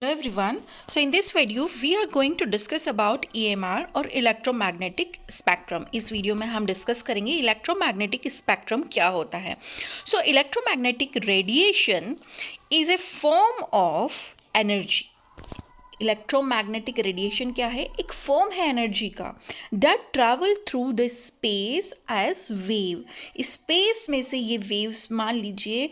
Hello everyone. So in this video we are going to discuss about EMR और electromagnetic spectrum. इस video में हम discuss करेंगे electromagnetic spectrum क्या होता है. So electromagnetic radiation is a form of energy. Electromagnetic radiation क्या है? एक फॉर्म है एनर्जी का that travel through the space as wave. Space में से ये वेव्स मान लीजिए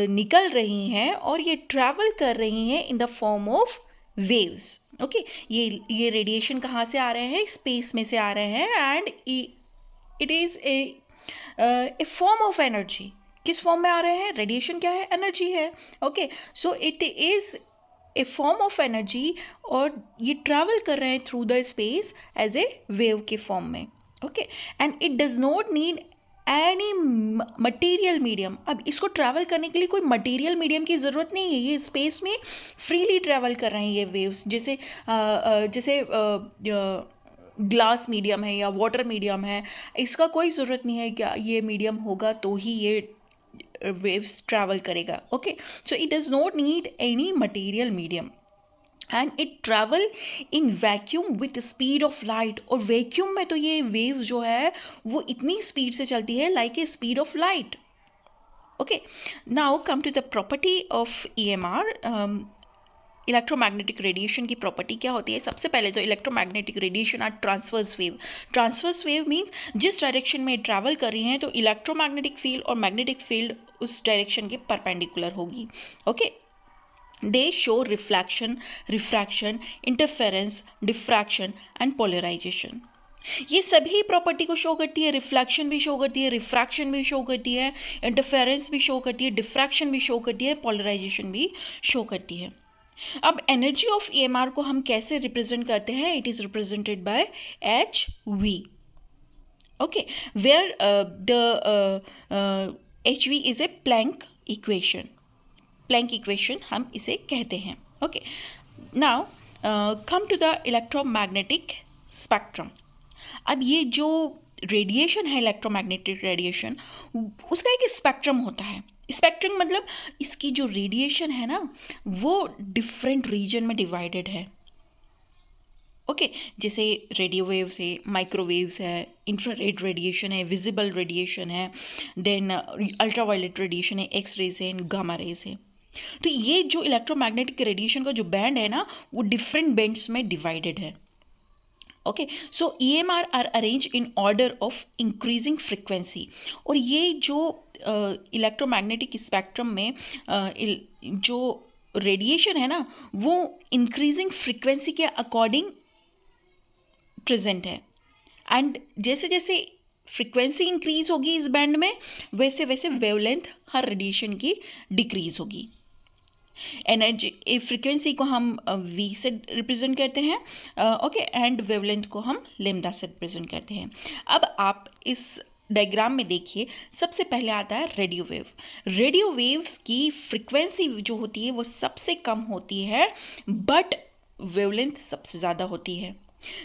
निकल रही हैं और ये ट्रैवल कर रही हैं in the form of waves. Okay, ये रेडिएशन कहाँ से आ रहे हैं? स्पेस में से आ रहे हैं and it is a form of energy. किस फॉर्म में आ रहे हैं? रेडिएशन क्या है? एनर्जी है. Okay, so it is a form of energy और ये ट्रैवल कर रहे हैं through the space as a wave के फॉर्म में. Okay, and it does not need any material medium. अब इसको ट्रैवल करने के लिए कोई मटेरियल मीडियम की ज़रूरत नहीं है. ये स्पेस में फ्रीली ट्रैवल कर रहे हैं ये वेव्स. जैसे ग्लास मीडियम है या वाटर मीडियम है, इसका कोई ज़रूरत नहीं है कि ये मीडियम होगा तो ही ये waves travel करेगा. Okay, so it does not need any material medium and it travel in vacuum with the speed of light. और वैक्यूम में तो ये वेव जो है वो इतनी स्पीड से चलती है like a speed of light. Okay, now come to the property of EMR. Electromagnetic radiation की प्रॉपर्टी क्या होती है? सबसे पहले तो electromagnetic radiation are transverse wave. Transverse wave means जिस डायरेक्शन में ट्रैवल कर रही हैं तो इलेक्ट्रोमैग्नेटिक फील्ड और मैग्नेटिक फील्ड उस डायरेक्शन के परपेंडिकुलर होगी. Okay, they show reflection, refraction, interference, diffraction and polarisation. ये सभी प्रॉपर्टी को शो करती है. रिफ्लेक्शन भी शो करती है, रिफ्रैक्शन भी शो करती है, इंटरफेरेंस भी शो करती है, डिफ्रैक्शन भी शो करती है, पोलराइजेशन भी शो करती है. अब एनर्जी ऑफ EMR को हम कैसे रिप्रेजेंट करते हैं? It is represented by HV. Okay, where the HV is a Planck equation. Planck equation हम इसे कहते हैं. Okay, now come to the electromagnetic spectrum. अब ये जो रेडिएशन है, इलेक्ट्रोमैग्नेटिक रेडिएशन, उसका एक स्पेक्ट्रम होता है. स्पेक्ट्रम मतलब इसकी जो रेडिएशन है ना वो डिफरेंट रीजन में डिवाइडेड है. ओके, जैसे रेडियो वेव्स है, माइक्रोवेव्स है, इंफ्रारेड रेडिएशन है, विजिबल रेडिएशन है, देन अल्ट्रावायलेट रेडिएशन है, एक्स रेज है, गामा रेज है. तो ये जो इलेक्ट्रोमैग्नेटिक रेडिएशन का जो बैंड है ना वो डिफरेंट बैंड्स में डिवाइडेड है. Okay, so EMR are arrange in order of increasing frequency. और ये जो इलेक्ट्रोमैग्नेटिक स्पेक्ट्रम में जो रेडिएशन है ना वो इंक्रीजिंग फ्रिक्वेंसी के अकॉर्डिंग प्रेजेंट है. एंड जैसे जैसे फ्रिक्वेंसी इंक्रीज होगी इस बैंड में वैसे वैसे वेवलेंथ हर रेडिएशन की डिक्रीज होगी. एनर्जी फ्रिक्वेंसी को हम V से रिप्रेजेंट करते हैं. ओके, एंड वेवलेंथ को हम लैम्डा से रिप्रेजेंट करते हैं. अब आप इस डायग्राम में देखिए, सबसे पहले आता है रेडियो वेव. रेडियो वेव्स की फ्रिक्वेंसी जो होती है वो सबसे कम होती है बट वेवलेंथ सबसे ज़्यादा होती है.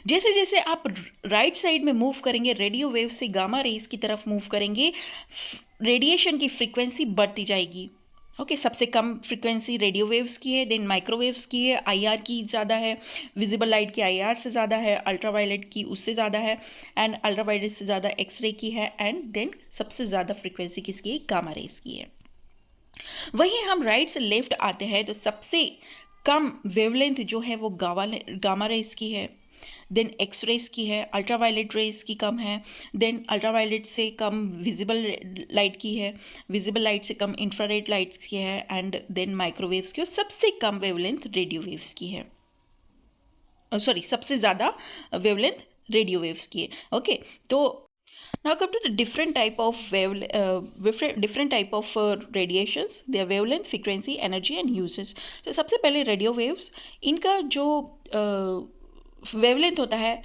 जैसे जैसे आप राइट साइड में मूव करेंगे, रेडियो वेव से गामा रेज की तरफ मूव करेंगे, रेडिएशन की फ्रिक्वेंसी बढ़ती जाएगी. ओके, सबसे कम फ्रिक्वेंसी रेडियो वेव्स की है, देन माइक्रोवेव्स की है, IR की ज़्यादा है, विजिबल लाइट की IR से ज़्यादा है, अल्ट्रावायलेट की उससे ज़्यादा है, एंड अल्ट्रावायलेट से ज़्यादा एक्सरे की है, एंड देन सबसे ज़्यादा फ्रिक्वेंसी किसकी है? गामा रेज की है. वहीं हम राइट से लेफ्ट आते हैं तो सबसे कम वेवलेंथ जो है वो गामा रेज की है, देन एक्स रेज की है, अल्ट्रावायलेट रेज की कम है, देन अल्ट्रावायलेट से कम विजिबल लाइट की है, विजिबल लाइट से कम इंफ्रारेड लाइट की है, एंड देन माइक्रोवेव्स की, और सबसे कम वेवलेंथ रेडियो वेव्स की है. सॉरी, सबसे ज़्यादा वेवलेंथ रेडियो वेव्स की है. ओके, तो now come to the different type of different type of radiations, their wavelength, frequency, energy and uses. तो सबसे पहले रेडियो वेव्स, इनका जो वेवलेंथ होता है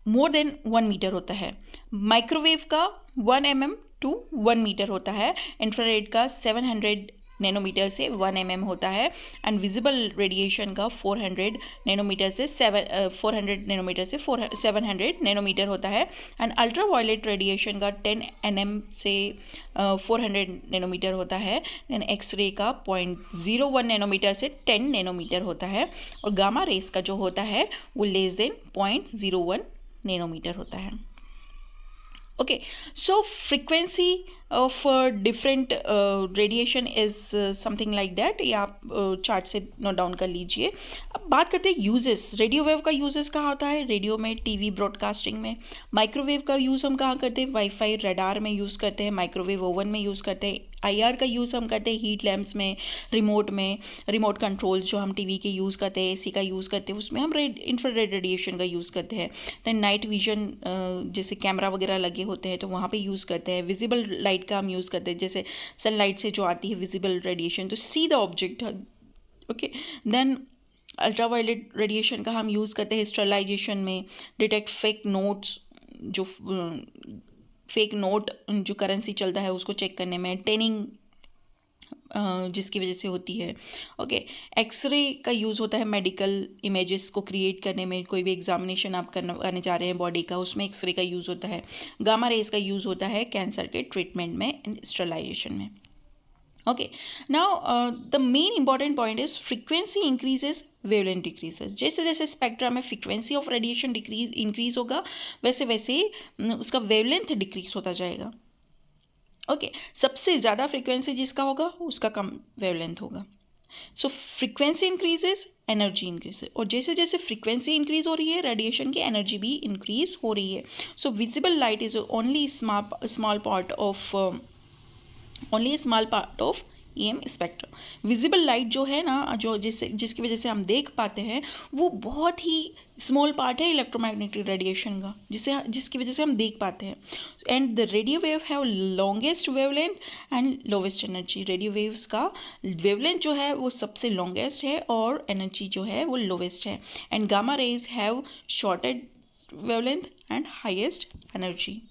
मोर देन 1 मीटर होता है. माइक्रोवेव का 1 mm to 1 मीटर होता है. इंफ्रारेड का 700 नैनोमीटर से 1 mm होता है एंड विजिबल रेडिएशन का 400 नैनोमीटर से 400 नैनोमीटर से 700 नैनोमीटर होता है एंड अल्ट्रा वायलेट रेडिएशन का 10 nm से 400 नैनोमीटर होता है एंड एक्सरे का 0.01 नैनोमीटर से 10 नैनोमीटर होता है और गामा रेस का जो होता है वो लेस देन 0.01 नैनोमीटर होता है. Okay, so frequency of different radiation is something like that. ये आप चार्ट से नोट डाउन कर लीजिए. अब बात करते हैं यूजेस. रेडियो वेव का यूजेस कहाँ होता है? रेडियो में, टीवी ब्रॉडकास्टिंग में. माइक्रोवेव का यूज़ हम कहाँ करते हैं? वाईफाई, रडार में यूज़ करते हैं. माइक्रोवेव ओवन में यूज़ करते हैं. IR का यूज़ हम करते हैं हीट लैम्प्स में, रिमोट कंट्रोल जो हम टीवी के यूज़ करते हैं, AC का यूज़ करते हैं, उसमें हम इंफ्रारेड रेडिएशन का यूज़ करते हैं. दैन नाइट विजन जैसे कैमरा वगैरह लगे होते हैं तो वहाँ पे यूज़ करते हैं. विजिबल लाइट का हम यूज़ करते हैं, जैसे सनलाइट से जो आती है विजिबल रेडिएशन, तो see the object. Okay, then ultraviolet radiation का हम यूज़ करते हैं स्टेरिलाइजेशन में, डिटेक्ट फेक नोट्स, जो फेक नोट जो करेंसी चलता है उसको चेक करने में, टेनिंग जिसकी वजह से होती है. ओके, एक्सरे का यूज़ होता है मेडिकल इमेजेस को क्रिएट करने में. कोई भी एग्जामिनेशन आप करने जा रहे हैं बॉडी का, उसमें एक्सरे का यूज़ होता है. गामा रेस का यूज़ होता है कैंसर के ट्रीटमेंट में एंड स्टेरिलाइजेशन में. Okay, now the main important point is frequency increases, wavelength decreases. जैसे जैसे स्पेक्ट्रा में फ्रीक्वेंसी ऑफ रेडिएशन इंक्रीज होगा वैसे वैसे उसका वेवलेंथ डिक्रीज होता जाएगा. ओके, सबसे ज़्यादा फ्रीक्वेंसी जिसका होगा उसका कम वेवलेंथ होगा. सो फ्रीक्वेंसी इंक्रीजेस, एनर्जी इंक्रीजेस, और जैसे जैसे फ्रीक्वेंसी इंक्रीज हो रही है रेडिएशन की एनर्जी भी इंक्रीज हो रही है. सो visible light is only small part of EM spectrum. Visible light जो है ना, जो जिसकी वजह से हम देख पाते हैं, वो बहुत ही स्मॉल पार्ट है इलेक्ट्रोमैग्नेटिक रेडिएशन का, जिसकी वजह से हम देख पाते हैं. And the radio wave have longest wavelength and lowest energy. Radio waves का वेवलेंथ जो है वो सबसे लॉन्गेस्ट है और एनर्जी जो है वो लोवेस्ट है. And gamma rays have shorted wavelength and highest energy.